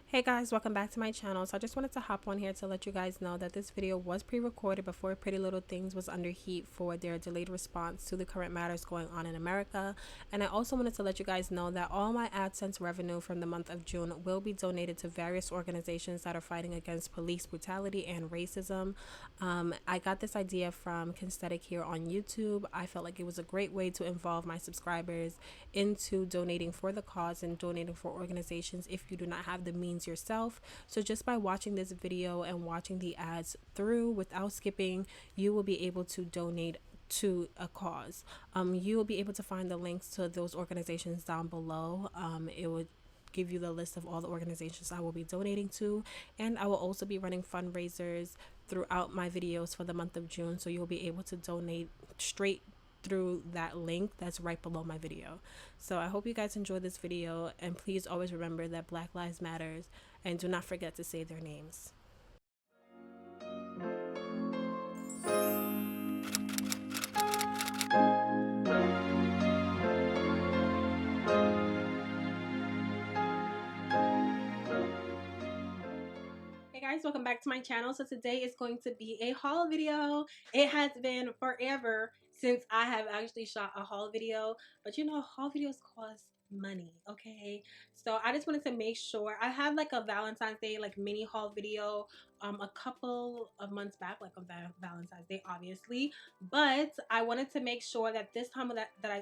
Hey guys, welcome back to my channel. So I just wanted to hop on here to let you guys know that this video was pre-recorded before Pretty Little Things was under heat for their delayed response to the current matters going on in America. And I also wanted to let you guys know that all my AdSense revenue from the month of June will be donated to various organizations that are fighting against police brutality and racism. I got this idea from Kinesthetic here on YouTube. I felt like it was a great way to involve my subscribers into donating for the cause and donating for organizations if you do not have the means yourself. So just by watching this video and watching the ads through without skipping, you will be able to donate to a cause. You will be able to find the links to those organizations down below. It would give you the list of all the organizations I will be donating to, and I will also be running fundraisers throughout my videos for the month of June, so you'll be able to donate straight through that link that's right below my video. So I hope you guys enjoy this video, and please always remember that Black Lives Matters, and do not forget to say their names. Hey guys, welcome back to my channel. So today is going to be a haul video. It has been forever since I have actually shot a haul video, but you know, haul videos cost money, okay? So I just wanted to make sure I had like a Valentine's Day like mini haul video a couple of months back, like on Valentine's Day obviously, but I wanted to make sure that this time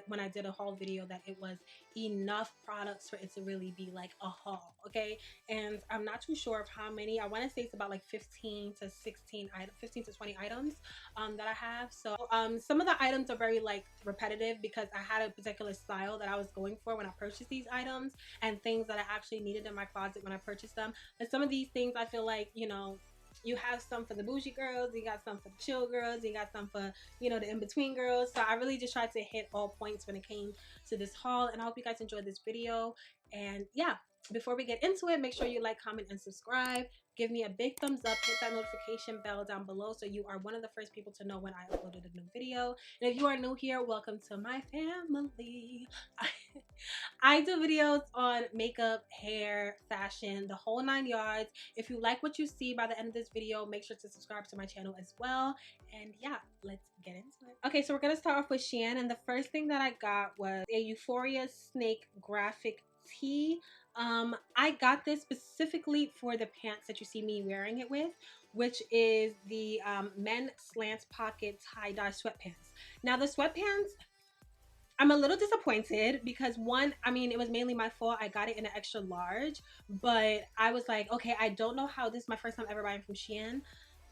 when I did a haul video that it was enough products for it to really be like a haul, okay? And I'm not too sure of how many. I want to say it's about like 15 to 16 items, 15 to 20 items that I have. So some of the items are very like repetitive because I had a particular style that I was going for when I purchased these items, and things that I actually needed in my closet when I purchased them. But some of these things I feel like, you know, you have some for the bougie girls, you got some for the chill girls, you got some for, you know, the in-between girls. So I really just tried to hit all points when it came to this haul, and I hope you guys enjoyed this video. And yeah, before we get into it, make sure you like, comment, and subscribe. Give me a big thumbs up, hit that notification bell down below so you are one of the first people to know when I uploaded a new video. And if you are new here, welcome to my family. I do videos on makeup, hair, fashion, the whole 9 yards. If you like what you see by the end of this video, make sure to subscribe to my channel as well. And yeah, let's get into it. Okay, so we're gonna start off with Shein, and the first thing that I got was a Euphoria Snake graphic tee. I got this specifically for the pants that you see me wearing it with, which is the men slant pocket tie-dye sweatpants. Now the sweatpants, I'm a little disappointed because one, I mean, it was mainly my fault. I got it in an extra large, but I was like, okay, I don't know how, this is my first time ever buying from Shein,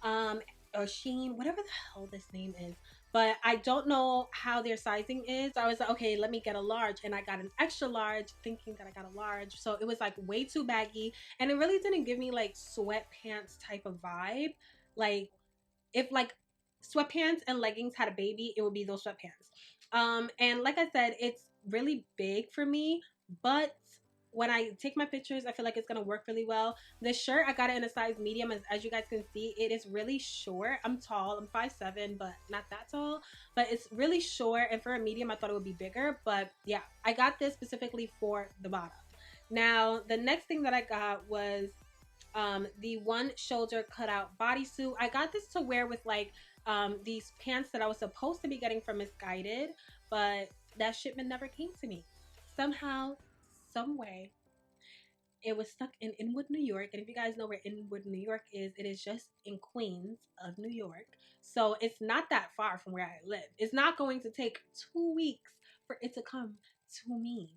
or Shein, whatever the hell this name is, but I don't know how their sizing is. So I was like, okay, let me get a large, and I got an extra large thinking that I got a large. So it was like way too baggy, and it really didn't give me like sweatpants type of vibe. Like if like sweatpants and leggings had a baby, it would be those sweatpants. And like I said, it's really big for me, but when I take my pictures, I feel like it's gonna work really well. The shirt, I got it in a size medium. As you guys can see, it is really short. I'm tall, I'm 5'7", but not that tall, but it's really short, and for a medium I thought it would be bigger. But yeah, I got this specifically for the bottom. Now the next thing that I got was the one shoulder cutout bodysuit. I got this to wear with like these pants that I was supposed to be getting from Misguided, but that shipment never came to me. Somehow, some way, it was stuck in Inwood, New York. And if you guys know where Inwood, New York is, it is just in Queens of New York. So it's not that far from where I live. It's not going to take 2 weeks for it to come to me.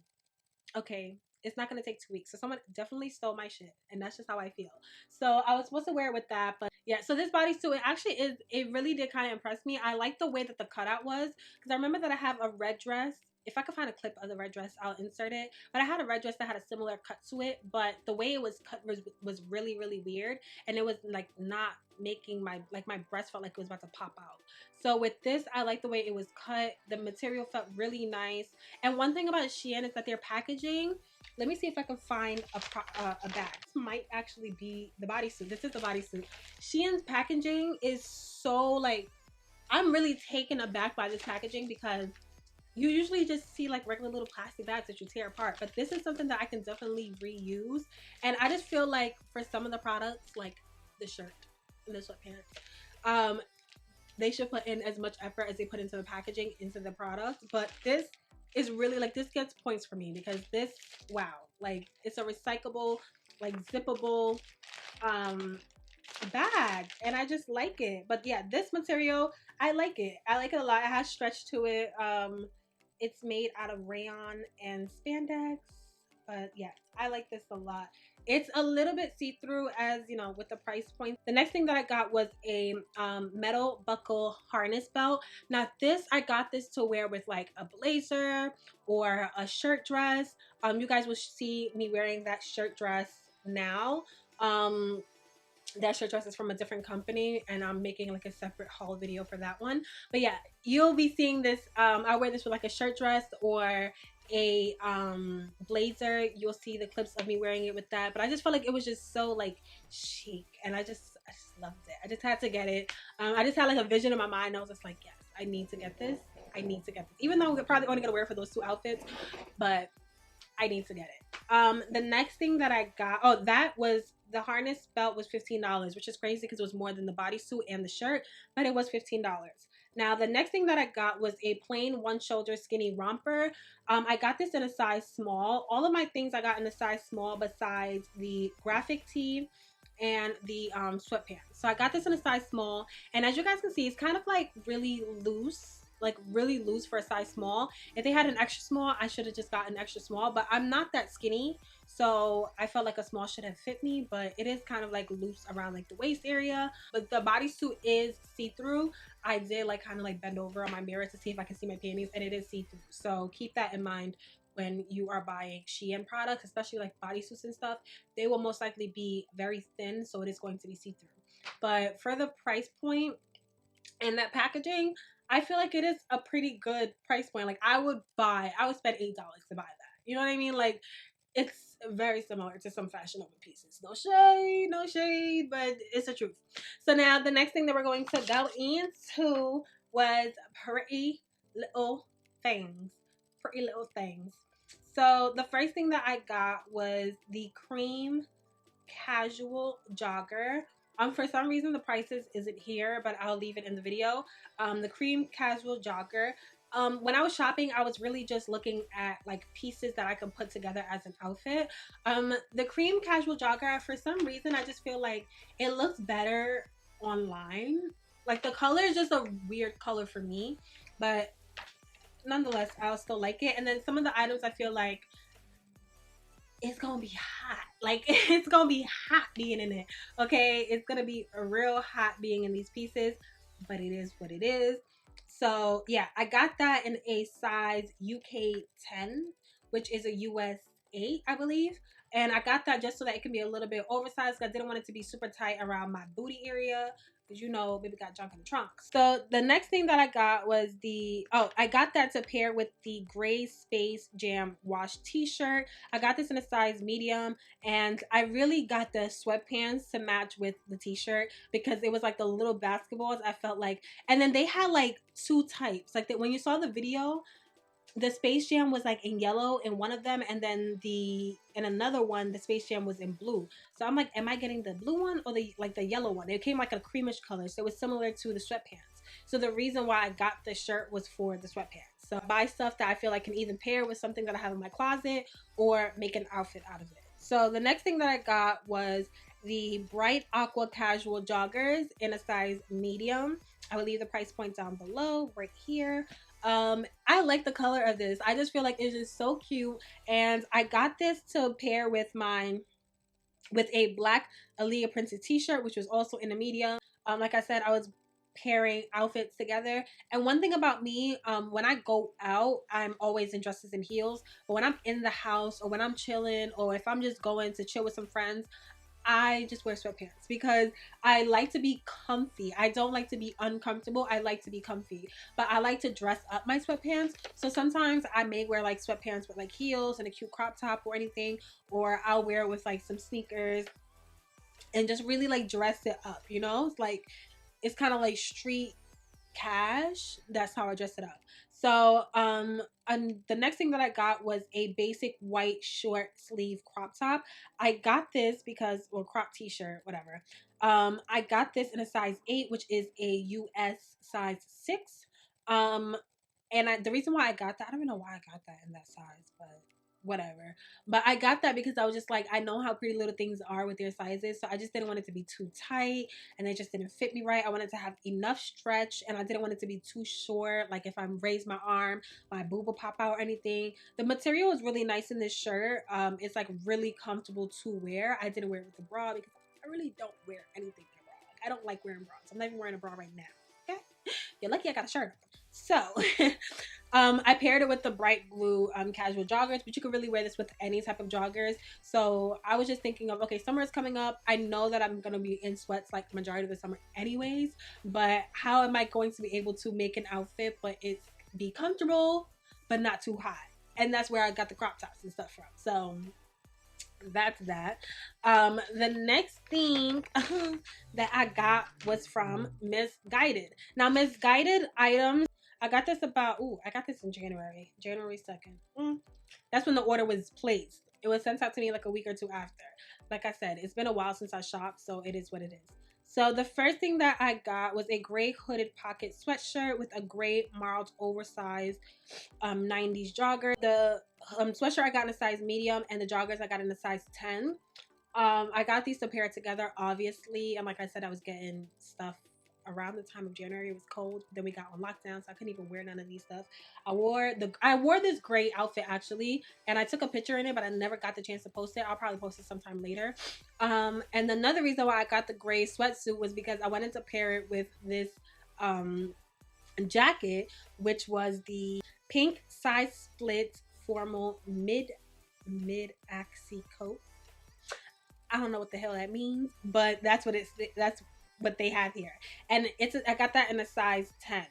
Okay, it's not going to take 2 weeks. So someone definitely stole my shit, and that's just how I feel. So I was supposed to wear it with that, but yeah, so this bodysuit, it actually is, it really did kind of impress me. I like the way that the cutout was, because I remember that I have a red dress. If I could find a clip of the red dress, I'll insert it. But I had a red dress that had a similar cut to it, but the way it was cut was really, really weird. And it was like not making my breast felt like it was about to pop out. So with this, I like the way it was cut. The material felt really nice. And one thing about Shein is that their packaging, let me see if I can find a bag. This might actually be the bodysuit. This is the bodysuit. Shein's packaging is so like, I'm really taken aback by this packaging because you usually just see like regular little plastic bags that you tear apart, but this is something that I can definitely reuse. And I just feel like for some of the products, like the shirt and the sweatpants, they should put in as much effort as they put into the packaging into the product. But this is really like, this gets points for me because this, wow, like it's a recyclable, like zippable bag, and I just like it. But yeah, this material, I like it. I like it a lot. It has stretch to it. It's made out of rayon and spandex. But yeah, I like this a lot. It's a little bit see-through, as you know, with the price point. The next thing that I got was a metal buckle harness belt. Now this, I got this to wear with like a blazer or a shirt dress. You guys will see me wearing that shirt dress now. That shirt dress is from a different company, and I'm making like a separate haul video for that one. But yeah, you'll be seeing this. I wear this with like a shirt dress or a blazer. You'll see the clips of me wearing it with that. But I just felt like it was just so like chic, and I just loved it. I just had to get it. I just had like a vision in my mind. I was just like, yes, I need to get this. I need to get this. Even though we're probably only gonna wear it for those 2 outfits, but I need to get it. The next thing that I got, oh, that was the harness belt was $15, which is crazy because it was more than the bodysuit and the shirt, but it was $15. Now, the next thing that I got was a plain one shoulder skinny romper. I got this in a size small. All of my things I got in a size small besides the graphic tee and the sweatpants. So I got this in a size small, and as you guys can see, it's kind of like really loose, like really loose for a size small. If they had an extra small, I should have just gotten extra small, but I'm not that skinny, so I felt like a small should have fit me. But it is kind of like loose around like the waist area, but the bodysuit is see-through. I did like kind of like bend over on my mirror to see if I can see my panties, and it is see-through, so keep that in mind when you are buying Shein products, especially like bodysuits and stuff. They will most likely be very thin, so it is going to be see-through. But for the price point and that packaging, I feel like it is a pretty good price point. Like I would spend $8 to buy that. You know what I mean? Like it's very similar to some Fashion Nova pieces. No shade, no shade, but it's the truth. So now the next thing that we're going to go into was Pretty Little Things. Pretty Little Things. So the first thing that I got was the cream casual jogger. For some reason the prices isn't here, but I'll leave it in the video. The cream casual jogger. When I was shopping, I was really just looking at like pieces that I could put together as an outfit. The cream casual jogger, for some reason, I just feel like it looks better online. Like the color is just a weird color for me, but nonetheless, I'll still like it. And then some of the items I feel like it's gonna be hot. Like it's gonna be hot being in it. Okay, it's gonna be a real hot being in these pieces, but it is what it is. So yeah, I got that in a size UK 10, which is a US 8, I believe. And I got that just so that it can be a little bit oversized. I didn't want it to be super tight around my booty area, because you know, baby got junk in the trunk. So the next thing that I got was I got that to pair with the gray Space Jam wash t-shirt. I got this in a size medium, and I really got the sweatpants to match with the t-shirt because it was like the little basketballs, I felt like. And then they had like 2 types. Like when you saw the video, the Space Jam was like in yellow in one of them, and then in another one the Space Jam was in blue. So I'm like, am I getting the blue one or the yellow one? It came like a creamish color, so it was similar to the sweatpants. So the reason why I got the shirt was for the sweatpants. So I buy stuff that I feel like can either pair with something that I have in my closet or make an outfit out of it. So the next thing that I got was the bright aqua casual joggers in a size medium. I will leave the price point down below right here. I like the color of this. I just feel like it's just so cute, and I got this to pair with a black Aaliyah Printed t-shirt, which was also in a medium. Like I said, I was pairing outfits together. And one thing about me, when I go out, I'm always in dresses and heels. But when I'm in the house, or when I'm chilling, or if I'm just going to chill with some friends, I just wear sweatpants because I like to be comfy. I don't like to be uncomfortable. I like to be comfy, but I like to dress up my sweatpants. So sometimes I may wear like sweatpants with like heels and a cute crop top or anything, or I'll wear it with like some sneakers and just really like dress it up, you know? It's like, it's kind of like street cash. That's how I dress it up. So and the next thing that I got was a basic white short sleeve crop top. I got this because, well, crop t-shirt, whatever. I got this in a size 8, which is a US size 6. Um and the reason why I got that, I don't even know why I got that in that size, but whatever. But I got that because I was just like, I know how Pretty Little Things are with their sizes, so I just didn't want it to be too tight, and it just didn't fit me right. I wanted to have enough stretch, and I didn't want it to be too short. Like if I raise my arm, my boob will pop out or anything. The material is really nice in this shirt. It's like really comfortable to wear. I didn't wear it with a bra because I really don't wear anything with a bra. Like, I don't like wearing bras. I'm not even wearing a bra right now. Okay, you're lucky I got a shirt. So I paired it with the bright blue casual joggers, but you could really wear this with any type of joggers. So I was just thinking of, okay, summer is coming up. I know that I'm going to be in sweats like the majority of the summer anyways, but how am I going to be able to make an outfit but it be comfortable but not too hot? And that's where I got the crop tops and stuff from. So that's that. The next thing that I got was from Misguided. Now, Misguided items, I got this about, I got this in January 2nd. That's when the order was placed. It was sent out to me like a week or two after. Like I said, it's been a while since I shopped, so it is what it is. So the first thing that I got was a gray hooded pocket sweatshirt with a gray marled oversized 90s jogger. The sweatshirt I got in a size medium, and the joggers I got in a size 10. I got these to pair together, obviously, and like I said, I was getting stuff around the time of January. It was cold. Then we got on lockdown, so I couldn't even wear none of these stuff. I wore this gray outfit actually, and I took a picture in it, but I never got the chance to post it. I'll probably post it sometime later. And another reason why I got the gray sweatsuit was because I wanted to pair it with this jacket, which was the pink size split formal mid axi coat. I don't know what the hell that means, but that's what they have here. And I got that in a size 10.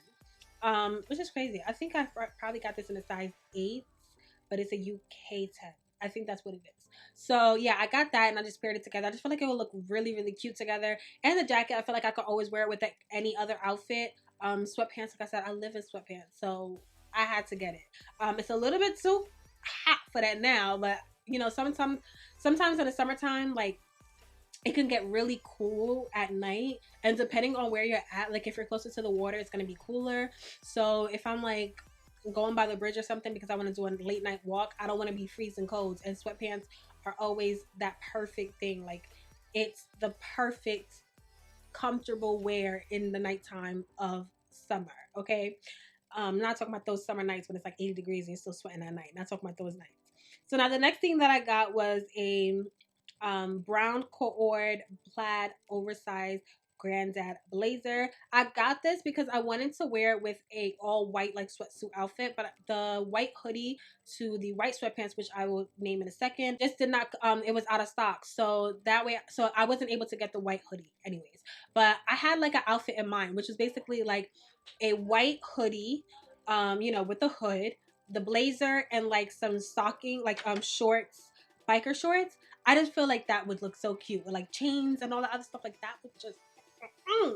Which is crazy. I think I probably got this in a size 8, but it's a UK 10. I think that's what it is. So yeah, I got that and I just paired it together. I just feel like it would look really, really cute together. And the jacket, I feel like I could always wear it with any other outfit. Sweatpants, like I said, I live in sweatpants, so I had to get it. It's a little bit too hot for that now, but you know, sometimes in the summertime, like it can get really cool at night, and depending on where you're at, like if you're closer to the water, it's gonna be cooler. So if I'm like going by the bridge or something because I want to do a late night walk, I don't want to be freezing cold, and sweatpants are always that perfect thing. Like it's the perfect comfortable wear in the nighttime of summer. Okay, not talking about those summer nights when it's like 80 degrees and you're still sweating at night. Not talking about those nights. So now the next thing that I got was a brown cord plaid oversized granddad blazer. I got this because I wanted to wear it with a all white like sweatsuit outfit, but the white hoodie to the white sweatpants, which I will name in a second, just did not it was out of stock. So that way, so I wasn't able to get the white hoodie anyways. But I had like an outfit in mind, which was basically like a white hoodie, you know, with the hood, the blazer, and like some stocking, like shorts, biker shorts. I just feel like that would look so cute with like chains and all the other stuff. Like that would just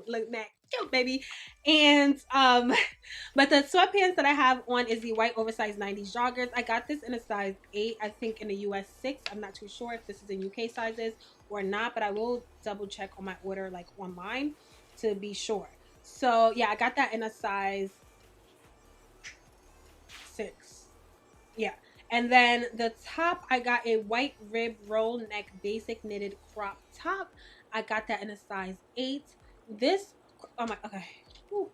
look that cute, baby. And but the sweatpants that I have on is the white oversized 90s joggers. I got this in a size 8, I think in a US 6. I'm not too sure if this is in UK sizes or not, but I will double check on my order like online to be sure. So yeah, I got that in a size 6. Yeah. And then the top, I got a white rib roll neck basic knitted crop top. I got that in a size 8. This, oh my, okay. Whew.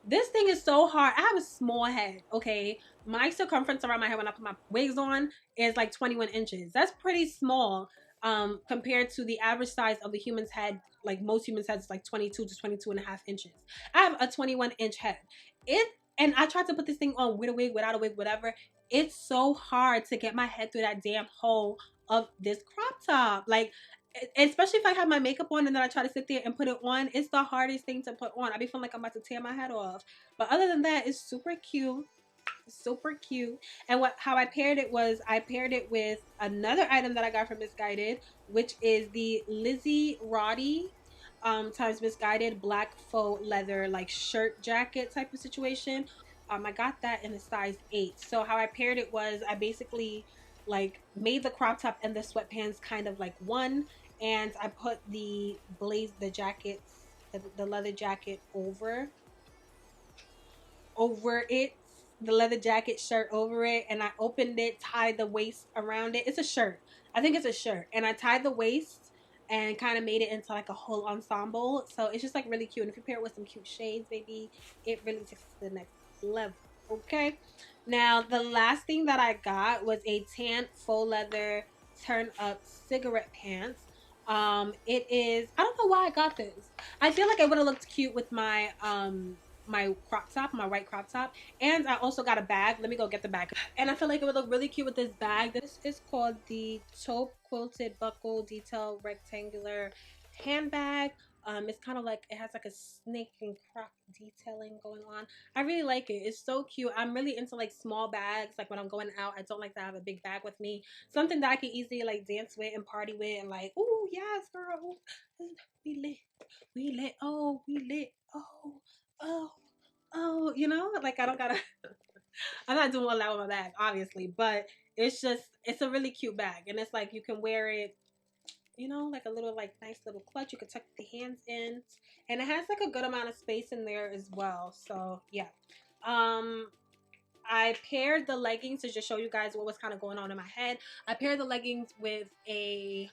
This thing is so hard. I have a small head, okay? My circumference around my head when I put my wigs on is like 21 inches. That's pretty small compared to the average size of the human's head. Like most humans' heads is like 22 to 22 and a half inches. I have a 21-inch head. And I tried to put this thing on with a wig, without a wig, whatever. It's so hard to get my head through that damn hole of this crop top. Like, especially if I have my makeup on and then I try to sit there and put it on, it's the hardest thing to put on. I be feeling like I'm about to tear my head off. But other than that, it's super cute. Super cute. And how I paired it was, I paired it with another item that I got from Misguided, which is the Lizzie Roddy times Misguided black faux leather like shirt jacket type of situation. I got that in a size 8. So how I paired it was I basically like made the crop top and the sweatpants kind of like one, and I put the jackets, the leather jacket over it, the leather jacket shirt over it, and I opened it, tied the waist around it. It's a shirt. I think it's a shirt. And I tied the waist and kind of made it into like a whole ensemble. So it's just like really cute. And if you pair it with some cute shades, baby, it really takes it to the next level. Okay. Now, the last thing that I got was a tan faux leather turn up cigarette pants. It is, I don't know why I got this. I feel like it would have looked cute with my crop top, my white crop top. And I also got a bag. Let me go get the bag. And I feel like it would look really cute with this bag. This is called the Taupe Quilted Buckle Detail Rectangular Handbag. It's kind of like, it has like a snake and croc detailing going on. I really like it. It's so cute. I'm really into like small bags. Like when I'm going out, I don't like to have a big bag with me. Something that I can easily like dance with and party with and like, oh yes, girl. We lit. We lit. Oh, we lit. Oh, oh, you know, like I don't gotta, I'm not doing a lot with my bag, obviously, but it's just, it's a really cute bag. And it's like, you can wear it, you know, like a little, like nice little clutch. You can tuck the hands in, and it has like a good amount of space in there as well. So yeah. I paired the leggings to just show you guys what was kind of going on in my head. I paired the leggings with the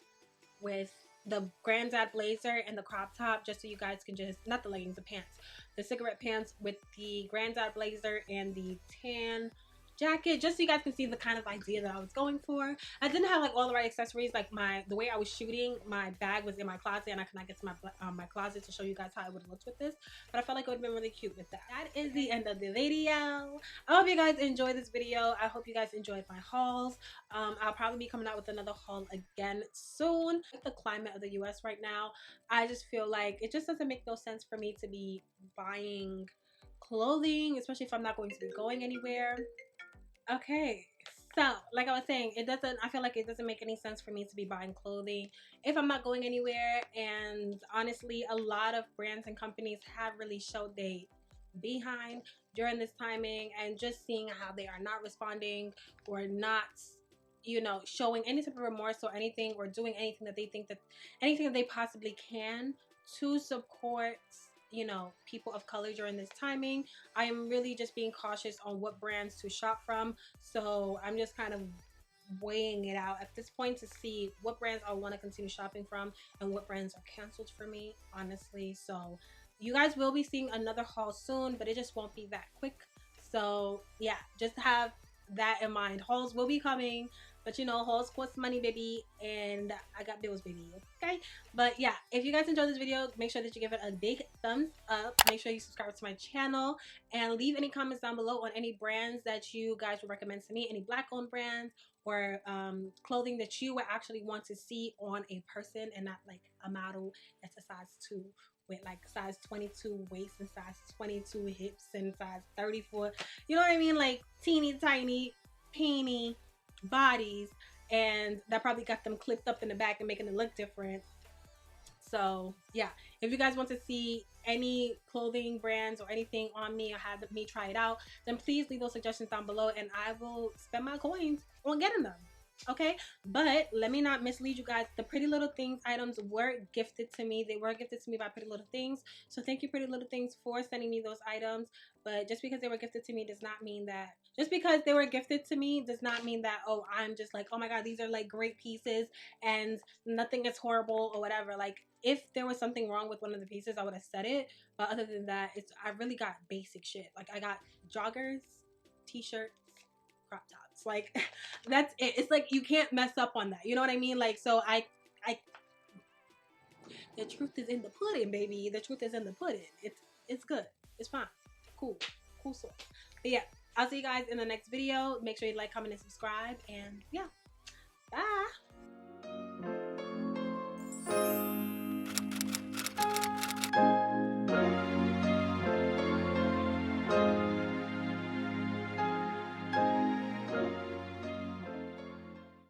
granddad blazer and the crop top, just so you guys can just, not the leggings, the pants, the cigarette pants with the granddad blazer and the tan jacket, just so you guys can see the kind of idea that I was going for. I didn't have like all the right accessories. Like the way I was shooting, my bag was in my closet and I could not get to my closet to show you guys how it would have looked with this, but I felt like it would have been really cute with that. That is the end of the video. I hope you guys enjoyed this video. I hope you guys enjoyed my hauls. I'll probably be coming out with another haul again soon. With the climate of the US right now, I just feel like it just doesn't make no sense for me to be buying clothing, especially if I'm not going to be going anywhere. Okay, so like I was saying, I feel like it doesn't make any sense for me to be buying clothing if I'm not going anywhere. And honestly, a lot of brands and companies have really showed they behind during this timing, and just seeing how they are not responding or not, you know, showing any type of remorse or anything, or doing anything that they think that, anything that they possibly can to support, you know, people of color during this timing. I am really just being cautious on what brands to shop from. So I'm just kind of weighing it out at this point to see what brands I want to continue shopping from and what brands are canceled for me, honestly. So you guys will be seeing another haul soon, but it just won't be that quick. So yeah, just have that in mind. Hauls will be coming, but you know, hauls cost money, baby, and I got bills, baby. Okay, but yeah, if you guys enjoyed this video, make sure that you give it a big thumbs up. Make sure you subscribe to my channel and leave any comments down below on any brands that you guys would recommend to me, any black owned brands or clothing that you would actually want to see on a person and not like a model that's a size 2 with like size 22 waist and size 22 hips and size 34, you know what I mean, like teeny tiny peeny bodies, and that probably got them clipped up in the back and making it look different. So yeah, if you guys want to see any clothing brands or anything on me or have me try it out, then please leave those suggestions down below and I will spend my coins on getting them. Okay, but let me not mislead you guys. The Pretty Little Things items were gifted to me. They were gifted to me by Pretty Little Things. So thank you, Pretty Little Things, for sending me those items. But just because they were gifted to me does not mean that, oh, I'm just like, oh my God, these are like great pieces and nothing is horrible or whatever. Like, if there was something wrong with one of the pieces, I would have said it. But other than that, I really got basic shit. Like, I got joggers, t-shirts, crop tops, like that's it. It's like you can't mess up on that, you know what I mean? Like, so I the truth is in the pudding, baby. The truth is in the pudding. It's good, it's fine, cool sauce. But yeah, I'll see you guys in the next video. Make sure you like, comment, and subscribe, and yeah, bye.